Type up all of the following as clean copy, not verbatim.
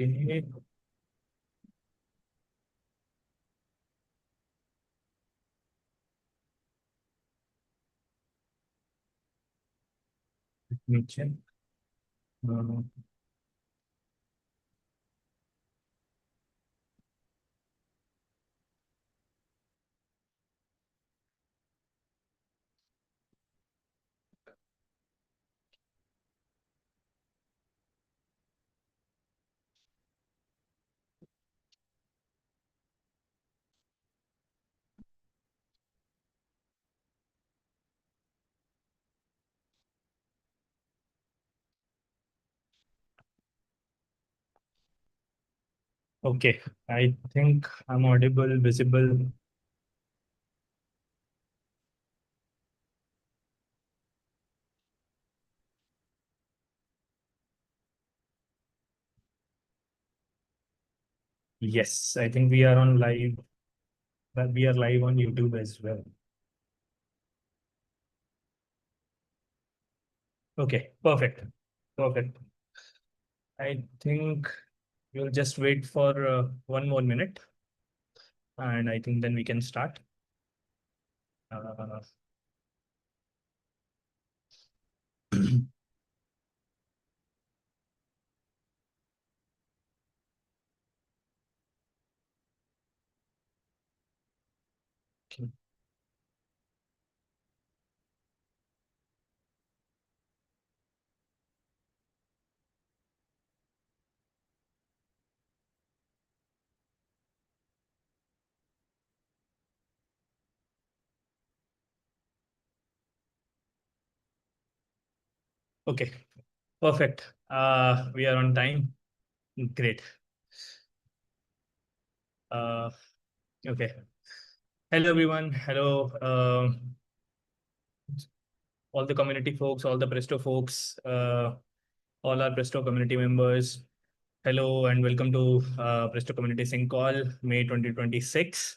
Okay. Let me check. Uh, okay. I think I'm audible, visible. Yes, I think we are on live, but we are live on YouTube as well. Okay, perfect. Perfect. I think we'll just wait for 1 more minute, and I think then we can start. Uh, okay. Okay, perfect. We are on time. Great. Uh, okay. Hello, everyone. Hello. All the community folks, all the Presto folks, all our Presto community members. Hello and welcome to Presto Community Sync Call, May 2026.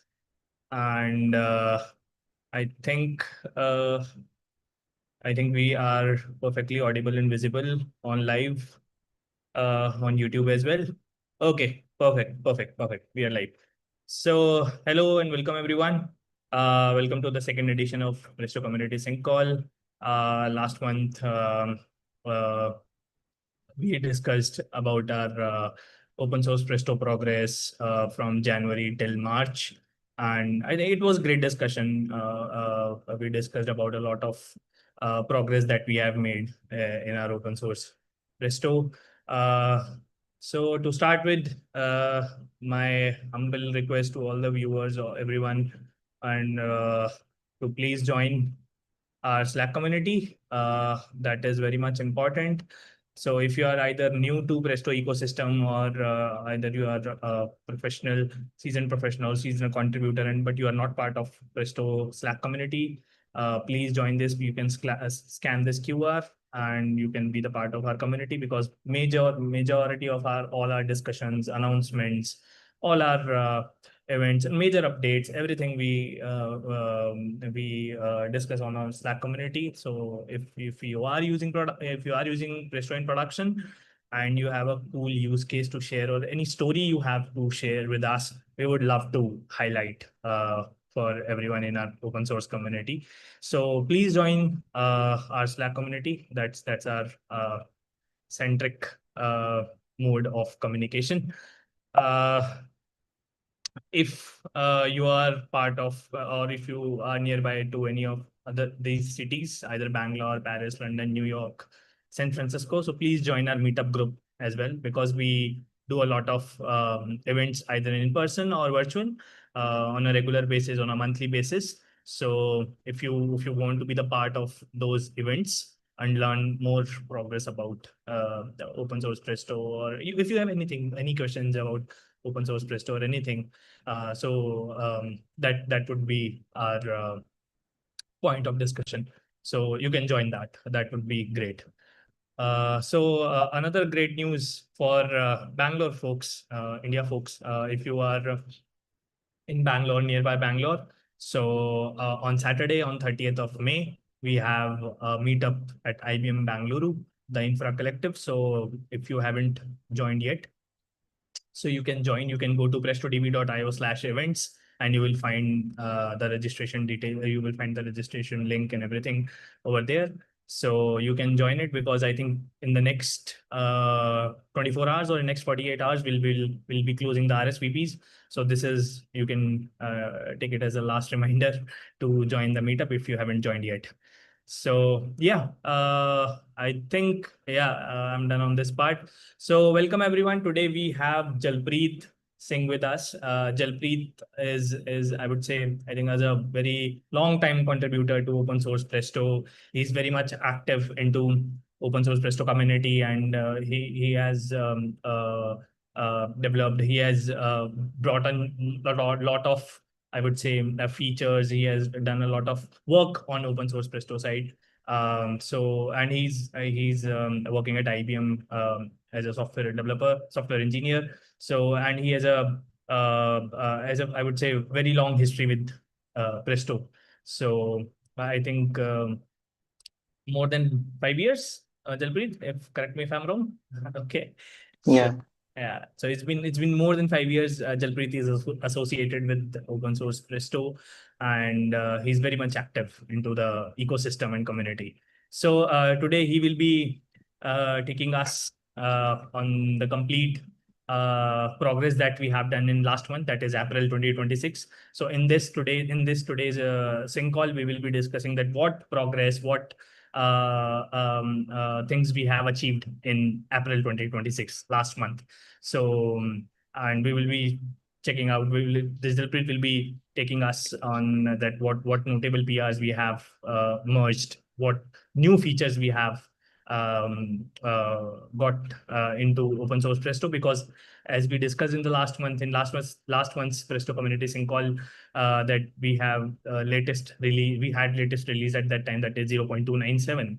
And I think uh, I think we are perfectly audible and visible on live on YouTube as well. Okay, perfect. We are live. So hello and welcome everyone. Welcome to the second edition of Presto Community Sync Call. Last month, we discussed about our open source Presto progress from January till March. And I think it was great discussion. We discussed about a lot of progress that we have made in our open source Presto. Uh, so to start with, my humble request to all the viewers or everyone, and to please join our Slack community. That is very much important. So if you are either new to Presto ecosystem or either you are a seasoned professional, seasoned contributor, and but you are not part of Presto Slack community, please join this. You can scan this QR and you can be the part of our community because majority of our all our discussions, announcements, all our events and major updates, everything we discuss on our Slack community. So if you are using Presto in production and you have a cool use case to share or any story you have to share with us, we would love to highlight for everyone in our open source community. So please join our Slack community. That's our centric mode of communication. Uh, if you are part of or if you are nearby to any of other these cities, either Bangalore, Paris, London, New York, San Francisco, so please join our meetup group as well, because we do a lot of events either in person or virtual on a regular basis, on a monthly basis. So if you want to be the part of those events and learn more progress about the open source Presto, or if you have any questions about open source Presto or anything, that would be our point of discussion. So you can join that. That would be great. Another great news for Bangalore folks, India folks, if you are in Bangalore, nearby Bangalore. So on Saturday, on 30th of May, we have a meetup at IBM Bangalore, the Infra Collective. So if you haven't joined yet, So you can join. You can go to prestotv.io/events, and you will find the registration detail. You will find the registration link and everything over there. So you can join it, because I think in the next 24 hours or in next 48 hours, we'll be closing the RSVPs. So this is, you can take it as a last reminder to join the meetup if you haven't joined yet. So yeah, I think, yeah, I'm done on this part. So welcome everyone. Today we have Jalpreet Singh with us. Jalpreet is, I would say, I think, as a very long time contributor to open source Presto. He's very much active into open source Presto community, and he has developed. He has brought on lot of, I would say, features. He has done a lot of work on open source Presto side. So, and he's working at IBM as a software developer, software engineer. So, and he has a I would say, very long history with Presto. So I think more than 5 years, Jalpreet, if correct me if I'm wrong. Okay. So Yeah, yeah, so it's been more than 5 years. Jalpreet is associated with open source Presto, and he's very much active into the ecosystem and community. So today he will be taking us on the complete progress that we have done in last month, that is April 2026. So in this today's sync call, we will be discussing that what progress, what things we have achieved in April 2026, last month. So, and we will be checking out. Digital Print will be taking us on that. What notable PRs we have merged, what new features we have got into open source Presto, because as we discussed in the last month's Presto community sync call, that we have latest release. We had latest release at that time, that is 0.297,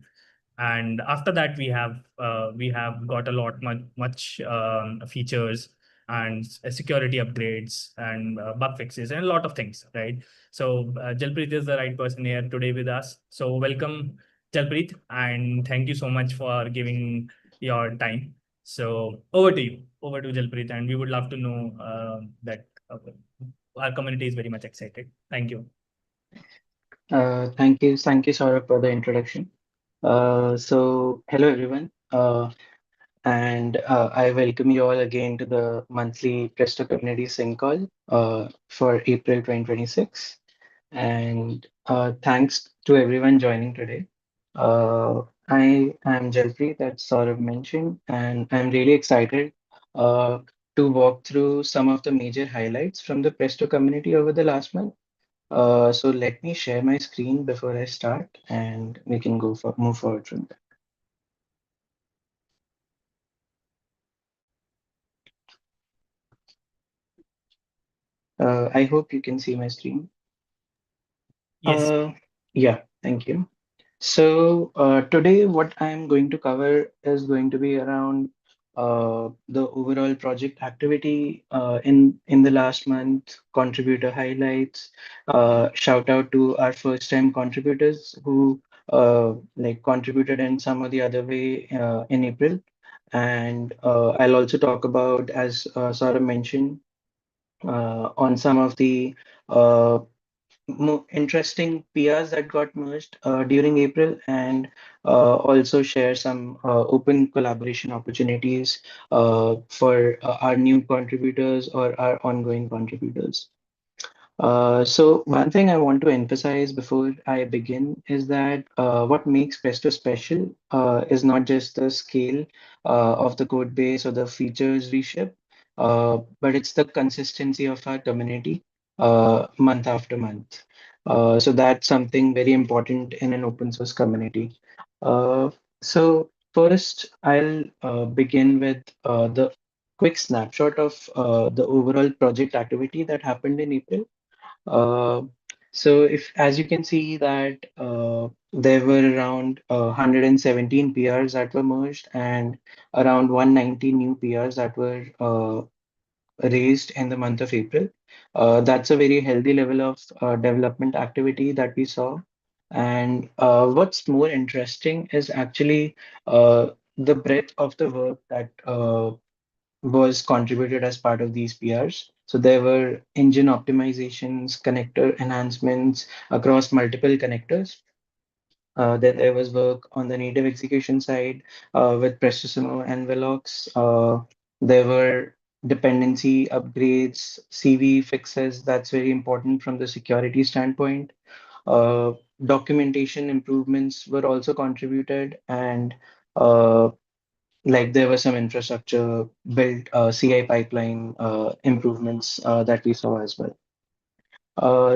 and after that we have got a lot much features and security upgrades and bug fixes and a lot of things, right? So Jalpreet is the right person here today with us. So welcome, Jalpreet, and thank you so much for giving your time. So over to Jalpreet, and we would love to know that our community is very much excited. Thank you. thank you, Saurabh, for the introduction. Hello everyone, and I welcome you all again to the monthly Presto Community Sync call for April 2026. And thanks to everyone joining today. I am Jalpreet, that Saurabh mentioned, and I'm really excited uh, to walk through some of the major highlights from the Presto community over the last month. So let me share my screen before I start, and we can move forward from there. I hope you can see my screen. Yes. Yeah, thank you. So today, what I'm going to cover is going to be around the overall project activity in the last month, contributor highlights. Shout out to our first-time contributors who like contributed in some or the other way in April. And I'll also talk about, as Saurabh mentioned, on some of the uh, more interesting PRs that got merged during April, and also share some open collaboration opportunities for our new contributors or our ongoing contributors. So one thing I want to emphasize before I begin is that what makes Presto special is not just the scale of the code base or the features we ship, but it's the consistency of our community month after month. So that's something very important in an open source community. So first, I'll begin with the quick snapshot of the overall project activity that happened in April. uh, so if, as you can see that there were around 117 PRs that were merged and around 190 new PRs that were raised in the month of April. That's a very healthy level of development activity that we saw. And what's more interesting is actually the breadth of the work that was contributed as part of these PRs. So there were engine optimizations, connector enhancements across multiple connectors. Then there was work on the native execution side with Prestissimo and Velox. There were dependency upgrades, CV fixes. That's very important from the security standpoint. Uh, Documentation improvements were also contributed, and uh, like there was some infrastructure built, CI pipeline improvements that we saw as well.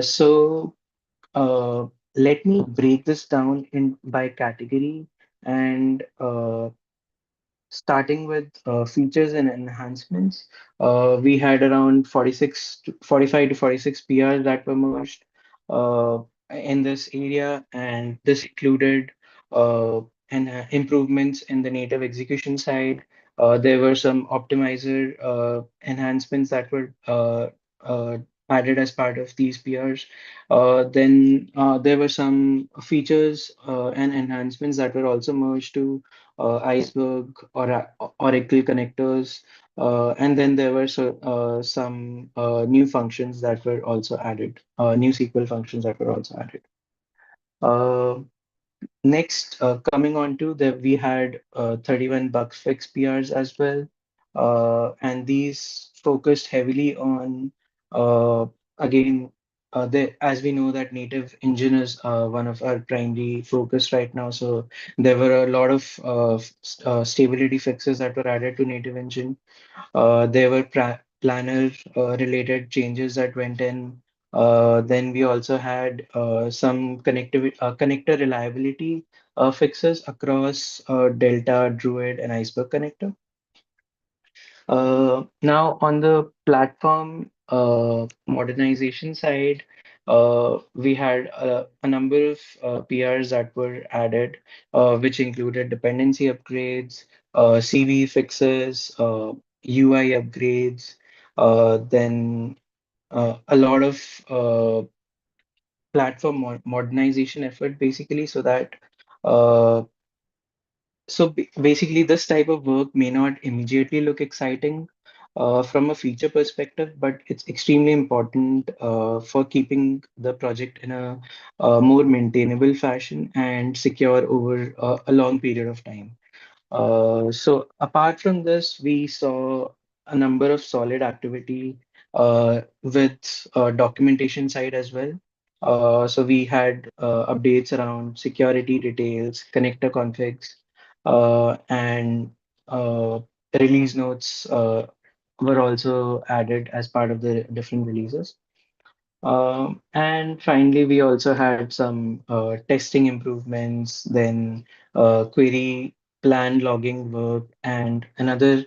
So let me break this down in by category and starting with features and enhancements, we had around 45 to 46 PRs that were merged uh, in this area, and this included improvements in the native execution side. There were some optimizer enhancements that were uh, added as part of these PRs. Then there were some features and enhancements that were also merged to Iceberg or Oracle connectors. And then there were some new functions that were also added, new SQL functions that were also added. Uh, Next, coming on to that, we had 31 bug fix PRs as well. And these focused heavily on, uh, again, as we know that native engine is one of our primary focus right now. So there were a lot of stability fixes that were added to native engine. There were planner related changes that went in. Then we also had some connector reliability fixes across Delta, Druid, and Iceberg connector. Now, on the platform modernization side, we had a number of PRs that were added, which included dependency upgrades, CV fixes, UI upgrades, then a lot of platform modernization effort, basically, so that uh, basically, this type of work may not immediately look exciting from a feature perspective, but it's extremely important for keeping the project in a more maintainable fashion and secure over a long period of time. So apart from this, we saw a number of solid activity with documentation side as well. So we had updates around security details, connector configs, and uh, release notes were also added as part of the different releases. And finally, we also had some testing improvements, then query plan logging work, and another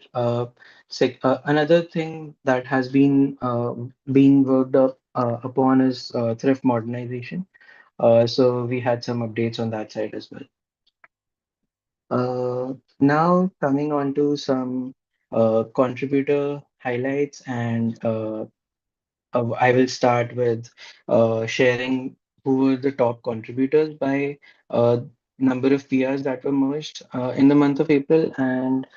thing that has been being worked upon is thrift modernization. So we had some updates on that side as well. Now coming on to some contributor highlights and I will start with sharing who were the top contributors by number of PRs that were merged in the month of April, and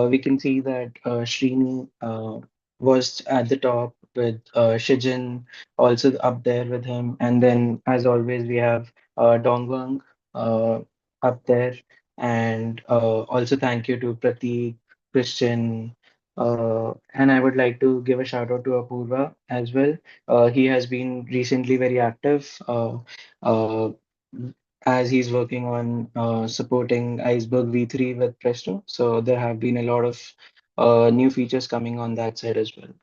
we can see that Srini was at the top with Shijin also up there with him, and then as always we have Dongwang uh, up there, and also thank you to Prateek, Christian. And I would like to give a shout out to Apurva as well. He has been recently very active uh, as he's working on supporting Iceberg V3 with Presto. So there have been a lot of new features coming on that side as well.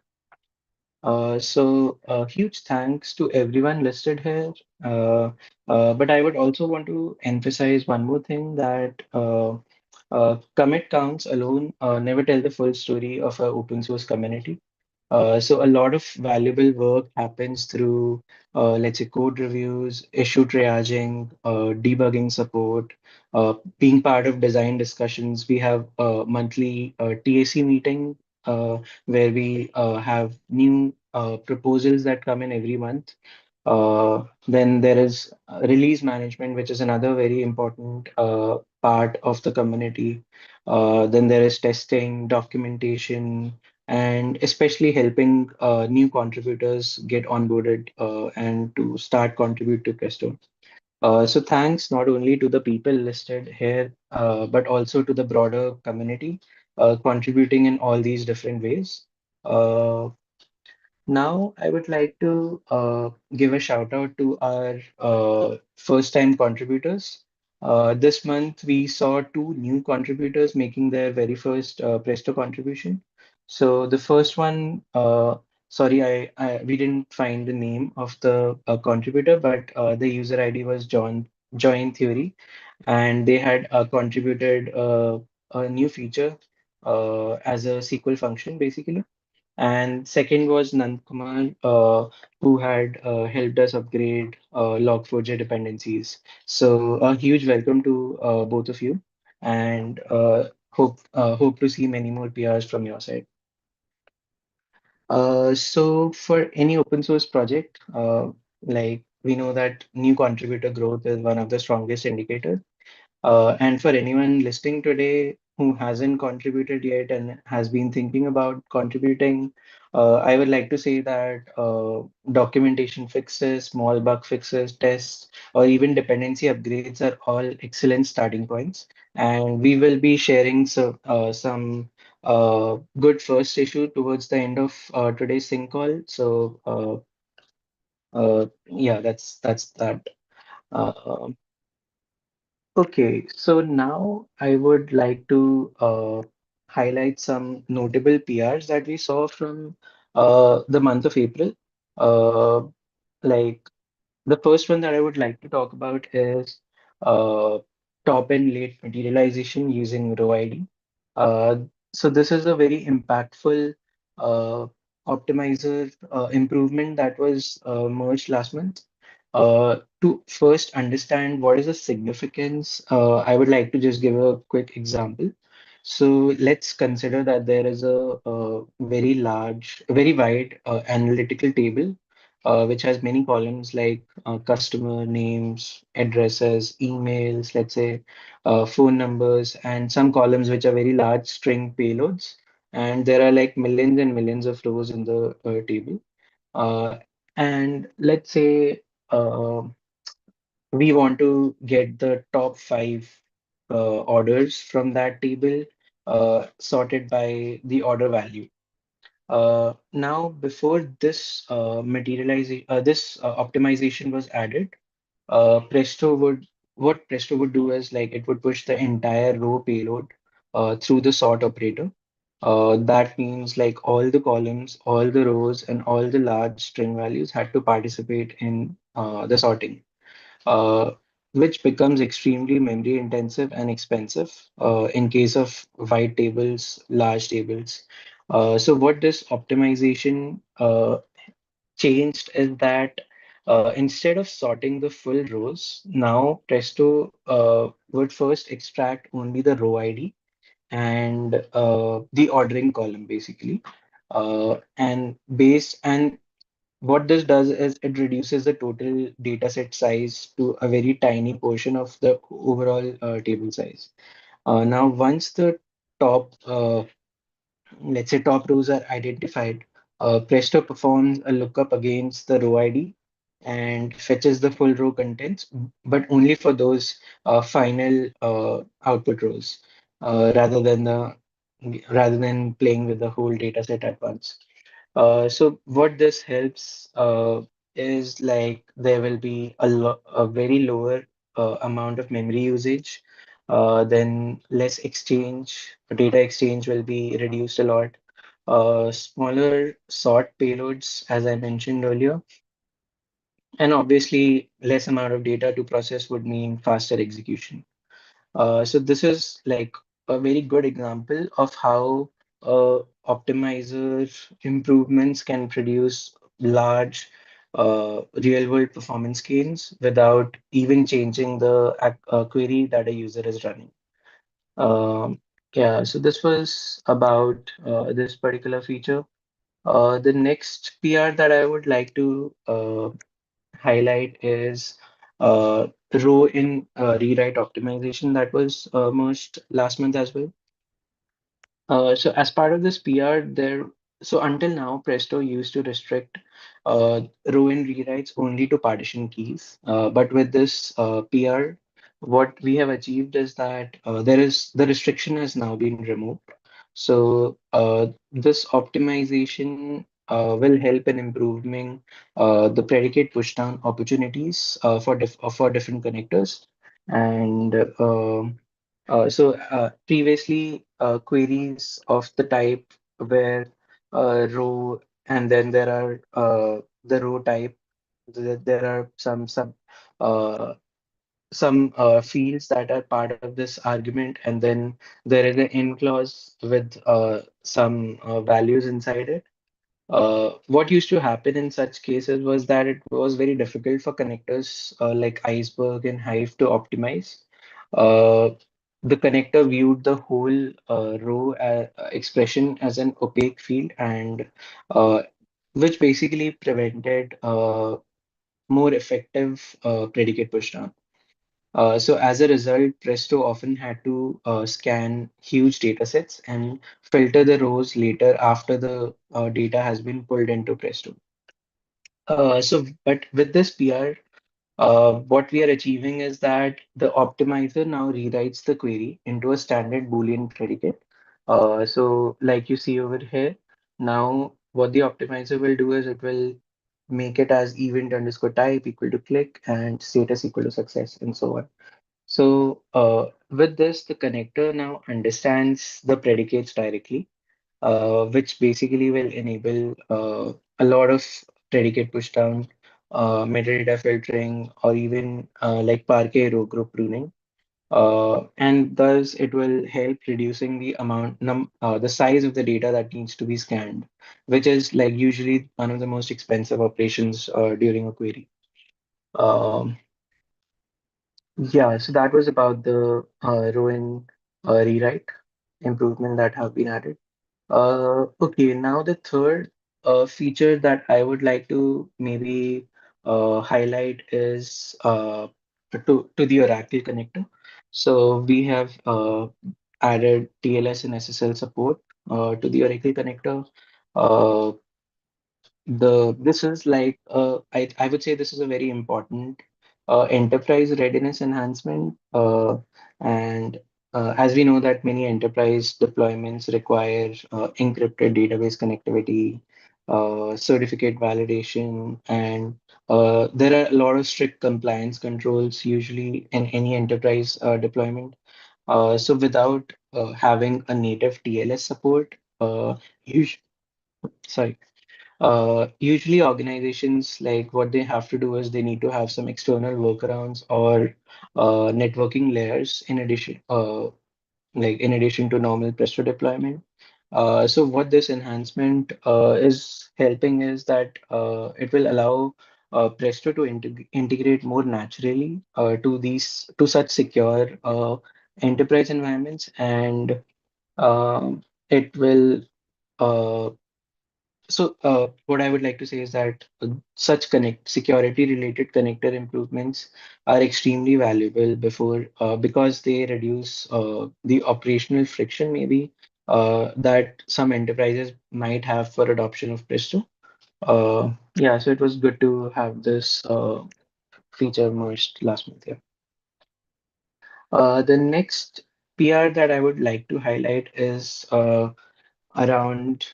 Huge thanks to everyone listed here. Uh, but I would also want to emphasize one more thing that commit counts alone never tell the full story of an open source community. So a lot of valuable work happens through, let's say, code reviews, issue triaging, debugging support, being part of design discussions. We have a monthly TAC meeting where we have new proposals that come in every month. Then there is release management, which is another very important part of the community. Then there is testing, documentation, and especially helping new contributors get onboarded and to start contribute to Presto. So thanks not only to the people listed here, but also to the broader community contributing in all these different ways. Uh, Now, I would like to give a shout out to our first time contributors. This month, we saw two new contributors making their very first Presto contribution. So, the first one, sorry, we didn't find the name of the contributor, but the user ID was Join Theory, and they had contributed a new feature as a SQL function, basically. And second was Nandkumar, who had helped us upgrade Log4j dependencies. So a huge welcome to both of you, and hope to see many more PRs from your side. So for any open source project, like we know that new contributor growth is one of the strongest indicators. And for anyone listening today who hasn't contributed yet and has been thinking about contributing, I would like to say that documentation fixes, small bug fixes, tests, or even dependency upgrades are all excellent starting points. And we will be sharing some good first issue towards the end of today's sync call. So yeah, that's that. Uh, Okay, so now I would like to highlight some notable PRs that we saw from the month of April. Uh, like the first one that I would like to talk about is uh, top and late materialization using row ID. Uh, so this is a very impactful uh, optimizer improvement that was merged last month. To first understand what is the significance, I would like to just give a quick example. So let's consider that there is a very large, very wide analytical table which has many columns like customer names, addresses, emails, let's say phone numbers, and some columns which are very large string payloads. And there are like millions and millions of rows in the table. Uh, and let's say uh, we want to get the top five orders from that table sorted by the order value. Now, before this optimization was added, Presto would what Presto would do is like it would push the entire row payload through the sort operator. That means like all the columns, all the rows, and all the large string values had to participate in the sorting, uh, which becomes extremely memory intensive and expensive in case of wide tables, large tables. So what this optimization changed is that instead of sorting the full rows, now Presto would first extract only the row ID and the ordering column basically. And what this does is it reduces the total data set size to a very tiny portion of the overall table size. Now, once the top let's say top rows are identified, Presto performs a lookup against the row ID and fetches the full row contents, but only for those final output rows, rather than the rather than playing with the whole data set at once. So what this helps is like there will be a very lower amount of memory usage, then less exchange, data exchange will be reduced a lot. Smaller sort payloads, as I mentioned earlier, and obviously less amount of data to process would mean faster execution. So this is like a very good example of how optimizer improvements can produce large real world performance gains without even changing the query that a user is running. Um, yeah, so this was about this particular feature. The next PR that I would like to highlight is row in rewrite optimization that was merged last month as well. So as part of this PR, so until now, Presto used to restrict row and rewrites only to partition keys. But with this PR, what we have achieved is that the restriction has now been removed. So this optimization will help in improving the predicate pushdown opportunities for different connectors. And previously, queries of the type where row and then there are the row type, there are some fields that are part of this argument, and then there is an in clause with some values inside it. What used to happen in such cases was that it was very difficult for connectors like Iceberg and Hive to optimize. Uh, the connector viewed the whole row expression as an opaque field, and uh, which basically prevented more effective predicate pushdown. So as a result, Presto often had to scan huge data sets and filter the rows later after the data has been pulled into Presto. But with this PR, what we are achieving is that the optimizer now rewrites the query into a standard Boolean predicate. So like you see over here, now what the optimizer will do is it will make it as event underscore type equal to click and status equal to success and so on. So with this, the connector now understands the predicates directly, which basically will enable a lot of predicate pushdown, metadata filtering, or even like Parquet row group pruning. And thus, it will help reducing the size of the data that needs to be scanned, which is like usually one of the most expensive operations during a query. Um, Yeah, so that was about the row and rewrite improvement that have been added. Okay, now the third feature that I would like to maybe highlight is to the Oracle connector. So we have added TLS and SSL support to the Oracle connector. Uh, the this is like I would say this is a very important enterprise readiness enhancement, and as we know that many enterprise deployments require encrypted database connectivity, certificate validation, and there are a lot of strict compliance controls usually in any enterprise deployment. So without having a native TLS support, us- sorry usually, organizations like what they have to do is they need to have some external workarounds or networking layers in addition to normal Presto deployment. So what this enhancement is helping is that it will allow Presto to integrate more naturally to such secure enterprise environments, and um, it will. What I would like to say is that such connect security related connector improvements are extremely valuable because they reduce the operational friction maybe that some enterprises might have for adoption of Presto. Yeah, so it was good to have this feature merged last month. Yeah. The next PR that I would like to highlight is around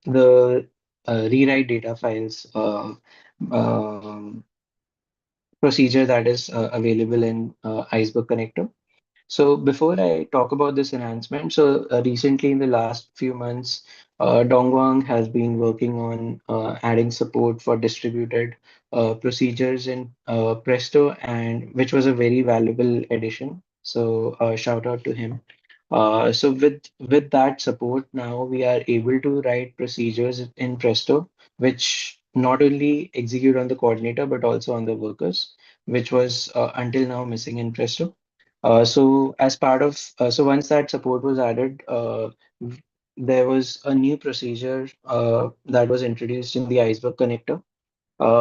the rewrite data files um, procedure that is available in Iceberg Connector. So before I talk about this enhancement, recently in the last few months, Dongguang has been working on adding support for distributed procedures in Presto, and which was a very valuable addition. So shout out to him. So with that support, now we are able to write procedures in Presto, which not only execute on the coordinator but also on the workers, which was until now missing in Presto. So once that support was added, there was a new procedure that was introduced in the Iceberg connector,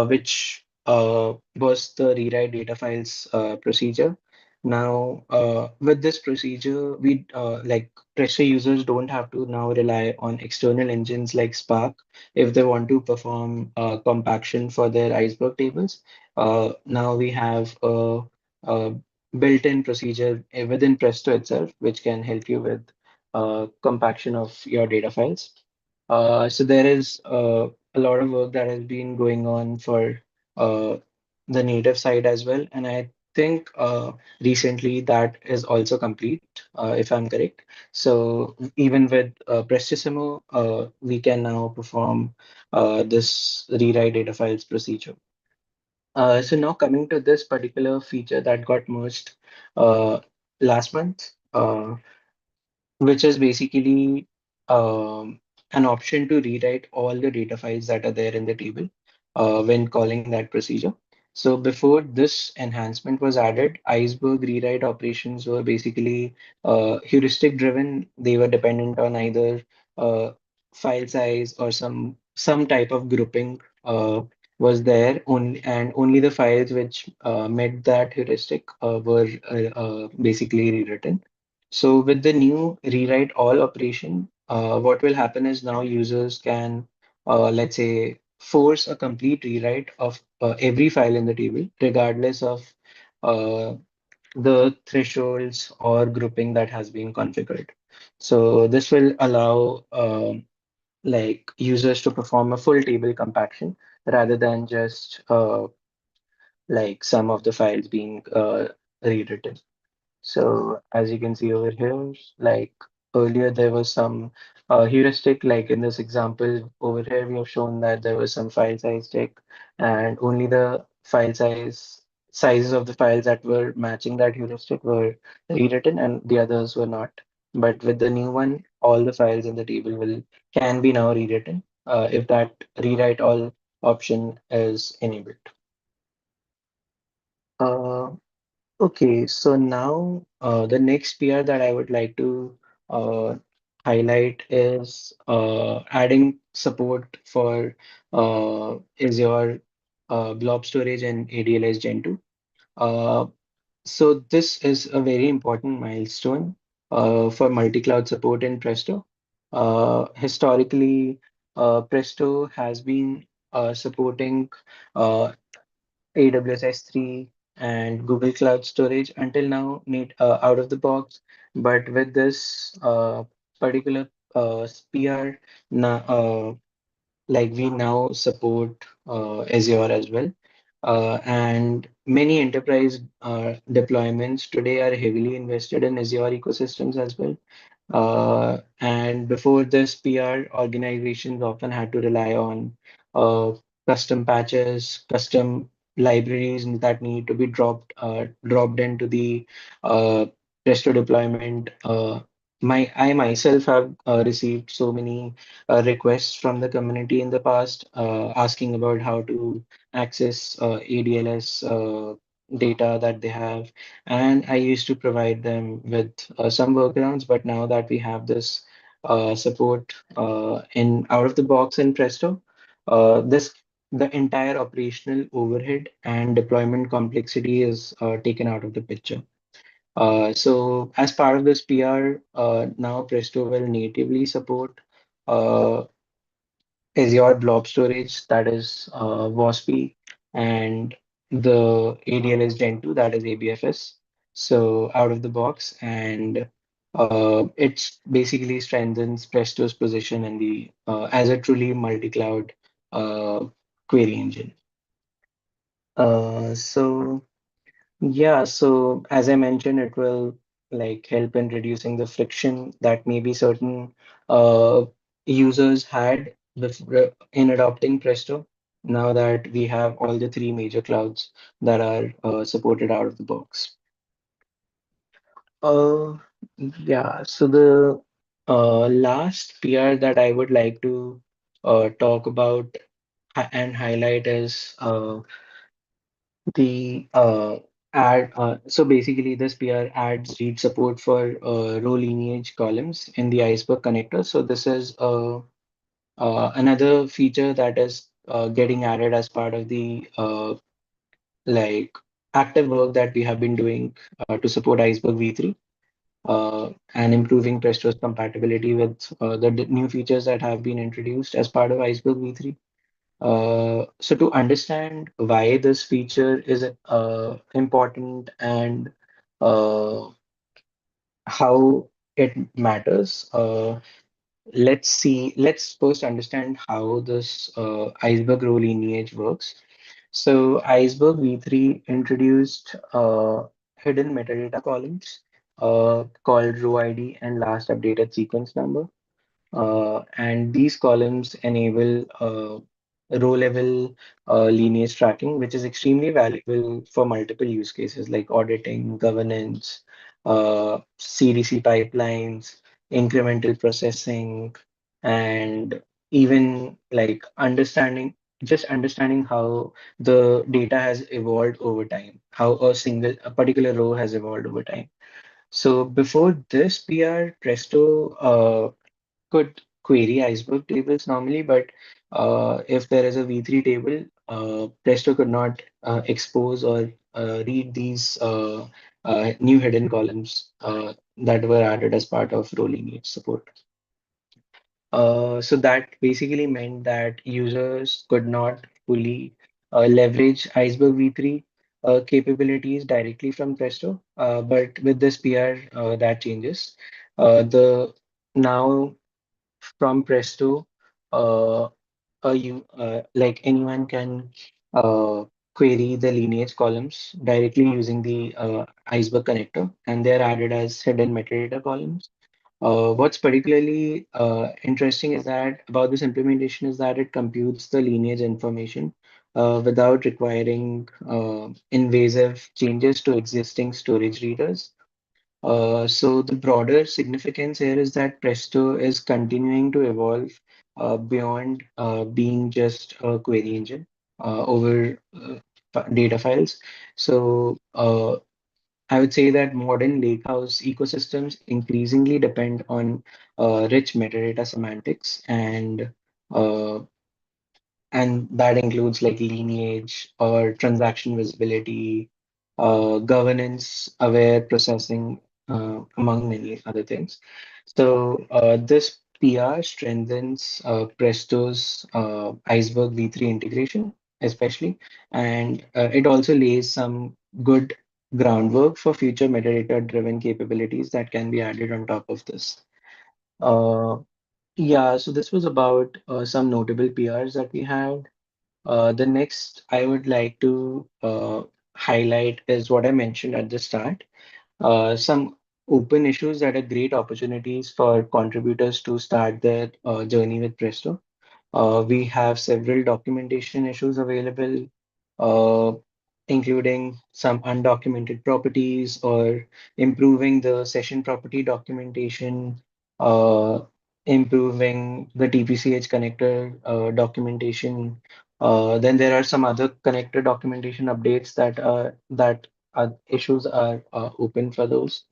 which was the rewrite data files procedure. Now, with this procedure, we like Presto users don't have to now rely on external engines like Spark if they want to perform compaction for their iceberg tables. Now we have a built-in procedure within Presto itself, which can help you with compaction of your data files. So there is a lot of work that has been going on for uh, the native side as well, and I think recently that is also complete, if I'm correct. So even with Prestissimo, we can now perform this rewrite data files procedure. So now coming to this particular feature that got merged uh, last month. Which is basically an option to rewrite all the data files that are there in the table when calling that procedure. So before this enhancement was added, iceberg rewrite operations were basically heuristic driven. They were dependent on either uh, file size or some type of grouping was there only, and only the files which met that heuristic were basically rewritten. So with the new rewrite all operation, what will happen is now users can, let's say, force a complete rewrite of every file in the table, regardless of uh, the thresholds or grouping that has been configured. So this will allow like users to perform a full table compaction rather than just like some of the files being rewritten. So as you can see over here, like earlier there was some heuristic, like in this example over here, we have shown that there was some file size check and only the sizes of the files that were matching that heuristic were rewritten and the others were not. But with the new one, all the files in the table will can be now rewritten if that rewrite all option is enabled. Uh, Okay, so now the next PR that I would like to uh, highlight is adding support for Azure blob storage and ADLS Gen 2. Uh, so this is a very important milestone for multi-cloud support in Presto. Historically, Presto has been supporting uh, AWS S3 and Google Cloud Storage until now need out of the box. But with this particular PR, now, like we now support Azure as well. And many enterprise deployments today are heavily invested in Azure ecosystems as well. And before this PR, organizations often had to rely on uh, custom patches, custom libraries that need to be dropped into the uh, Presto deployment. I myself have received so many requests from the community in the past asking about how to access ADLS data that they have, and I used to provide them with some workarounds, but now that we have this support in out of the box in Presto, this the entire operational overhead and deployment complexity is taken out of the picture. So as part of this PR, now Presto will natively support uh, Azure Blob Storage, that is WASP, and the ADLS Gen 2, that is ABFS. So out of the box, and it's basically strengthens Presto's position in the as a truly multi-cloud query engine. So. Yeah, so as I mentioned, it will like help in reducing the friction that maybe certain uh, users had in adopting Presto. Now that we have all the three major clouds that are supported out of the box. Uh, yeah, so the last PR that I would like to talk about and highlight is the add so basically this PR adds read support for row lineage columns in the iceberg connector. So this is another feature that is getting added as part of the like active work that we have been doing to support Iceberg V3 and improving Presto's compatibility with the new features that have been introduced as part of Iceberg V3. So to understand why this feature is important and uh, how it matters, let's first understand how this Iceberg row lineage works. So Iceberg V3 introduced hidden metadata columns called row ID and last updated sequence number. And these columns enable row level lineage tracking, which is extremely valuable for multiple use cases like auditing, governance, CDC pipelines, incremental processing, and even like understanding how the data has evolved over time, how a particular row has evolved over time. So before this PR, Presto could query iceberg tables normally, but if there is a V3 table, Presto could not expose or read these new hidden columns that were added as part of rolling age support. So that basically meant that users could not fully leverage Iceberg V3 capabilities directly from Presto. But with this PR, that changes. The now from Presto, uh, like anyone can uh, query the lineage columns directly using the Iceberg connector, and they're added as hidden metadata columns. What's particularly interesting is that about this implementation is that it computes the lineage information without requiring invasive changes to existing storage readers. So the broader significance here is that Presto is continuing to evolve beyond being just a query engine over data files. So I would say that modern Lakehouse ecosystems increasingly depend on rich metadata semantics uh, and that includes like lineage or transaction visibility, governance aware processing, among many other things. So this PR strengthens Presto's Iceberg V3 integration, especially, and it also lays some good groundwork for future metadata-driven capabilities that can be added on top of this. Uh, yeah, so this was about some notable PRs that we had. The next I would like to highlight is what I mentioned at the start. Some open issues that are great opportunities for contributors to start their journey with Presto. We have several documentation issues available, uh, including some undocumented properties or improving the session property documentation, uh, improving the TPCH connector documentation. Then there are some other connector documentation updates that issues are open for those.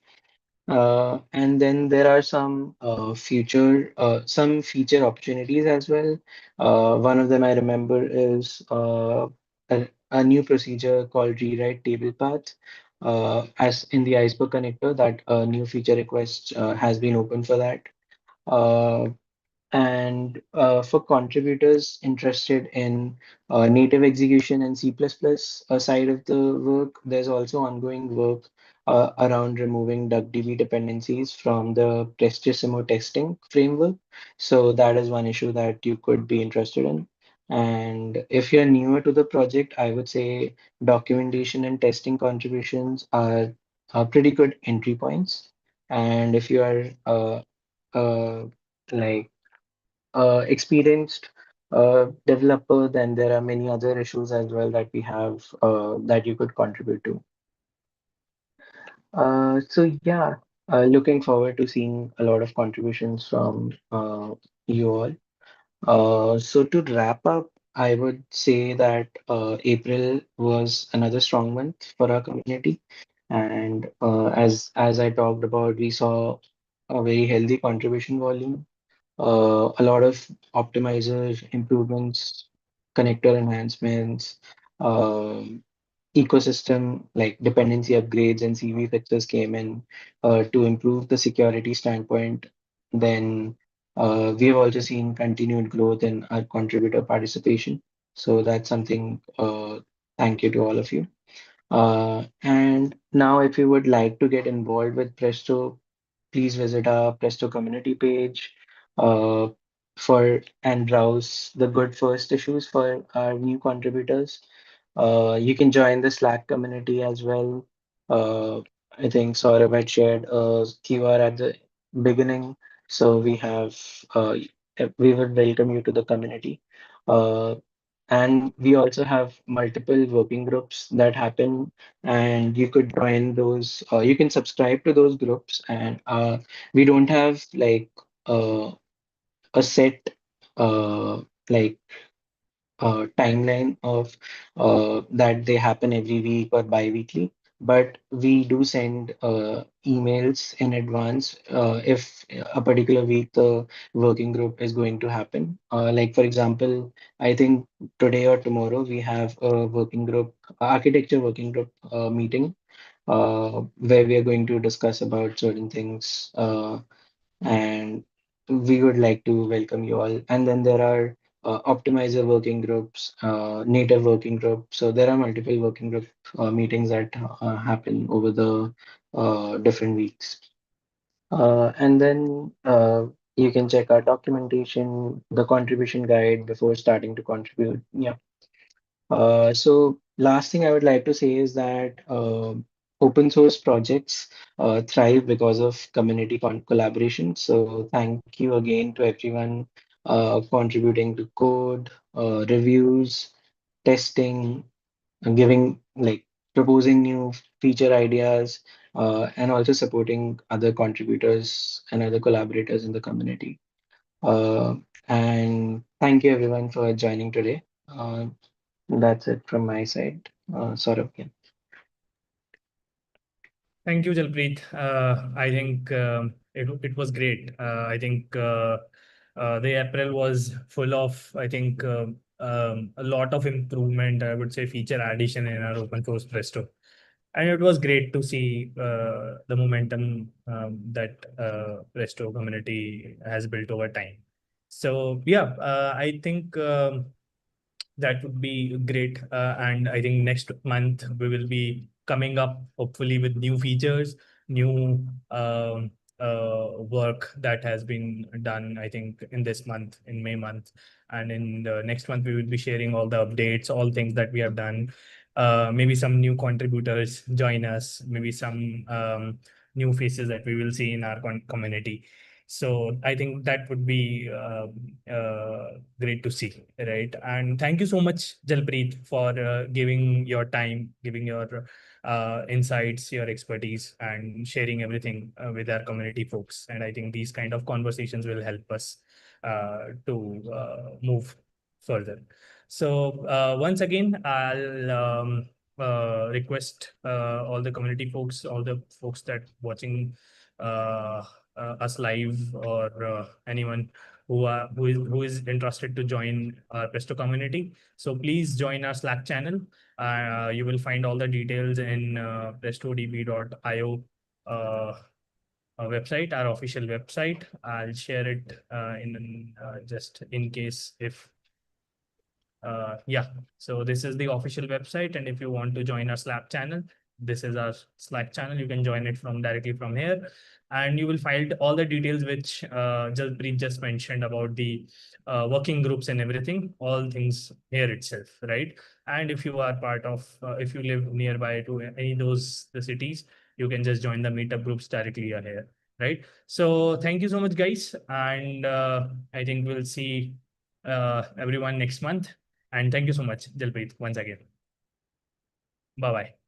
And then there are some feature opportunities as well. One of them I remember is a new procedure called rewrite table path. As in the Iceberg connector, that new feature request has been open for that. Uh, and for contributors interested in native execution and C++ side of the work, there's also ongoing work around removing DuckDB dependencies from the Prestissimo testing framework. So that is one issue that you could be interested in. And if you're newer to the project, I would say documentation and testing contributions are pretty good entry points. And if you are uh, like experienced developer, then there are many other issues as well that we have that you could contribute to. So yeah, looking forward to seeing a lot of contributions from you all. So to wrap up, I would say that April was another strong month for our community, and as I talked about, we saw a very healthy contribution volume, a lot of optimizers, improvements, connector enhancements, um, ecosystem like dependency upgrades and CV fixes came in to improve the security standpoint, then we have also seen continued growth in our contributor participation. So that's something, thank you to all of you. And now, if you would like to get involved with Presto, please visit our Presto community page uh, for and browse the good first issues for our new contributors. You can join the Slack community as well. Uh, I think Saurabh had shared a QR at the beginning, so we would welcome you to the community. Uh, and we also have multiple working groups that happen, and you could join those. You can subscribe to those groups, and we don't have like uh, a set uh, like timeline of that they happen every week or bi-weekly, but we do send emails in advance if a particular week the working group is going to happen. Like for example, I think today or tomorrow we have a working group, architecture working group meeting where we are going to discuss about certain things. And we would like to welcome you all. And then there are optimizer working groups, native working groups. So there are multiple working group meetings that happen over the different weeks. And then you can check our documentation, the contribution guide before starting to contribute. Yeah. So last thing I would like to say is that open source projects thrive because of community collaboration. So thank you again to everyone contributing to code, reviews, testing, and giving like proposing new feature ideas, and also supporting other contributors and other collaborators in the community. Uh, and thank you everyone for joining today. That's it from my side. Saurabh, yeah. Thank you, Jalpreet. I think it was great. I think the April was full of, I think, a lot of improvement. I would say feature addition in our open source Presto, and it was great to see the momentum that Presto community has built over time. So yeah, I think. That would be great. And I think next month we will be coming up hopefully with new features, new work that has been done, I think, in this month, in May month. And in the next month, we will be sharing all the updates, all things that we have done. Maybe some new contributors join us, maybe some new faces that we will see in our community. So I think that would be great to see, right? And thank you so much, Jalpreet, for giving your time, giving your insights, your expertise, and sharing everything with our community folks. And I think these kind of conversations will help us to move further. So once again, I'll request all the community folks, all the folks that watching us live, or anyone who is interested to join our Presto community. So please join our Slack channel. You will find all the details in prestodb.io website, our official website. I'll share it in just in case if yeah, so this is the official website, and if you want to join our Slack channel, this is our Slack channel. You can join it from directly from here, and you will find all the details which Jalpreet just mentioned about the working groups and everything. All things here itself, right? And if you are part of, if you live nearby to any of those the cities, you can just join the meetup groups directly here, right? So thank you so much, guys, and I think we'll see everyone next month. And thank you so much, Jalpreet, once again. Bye bye.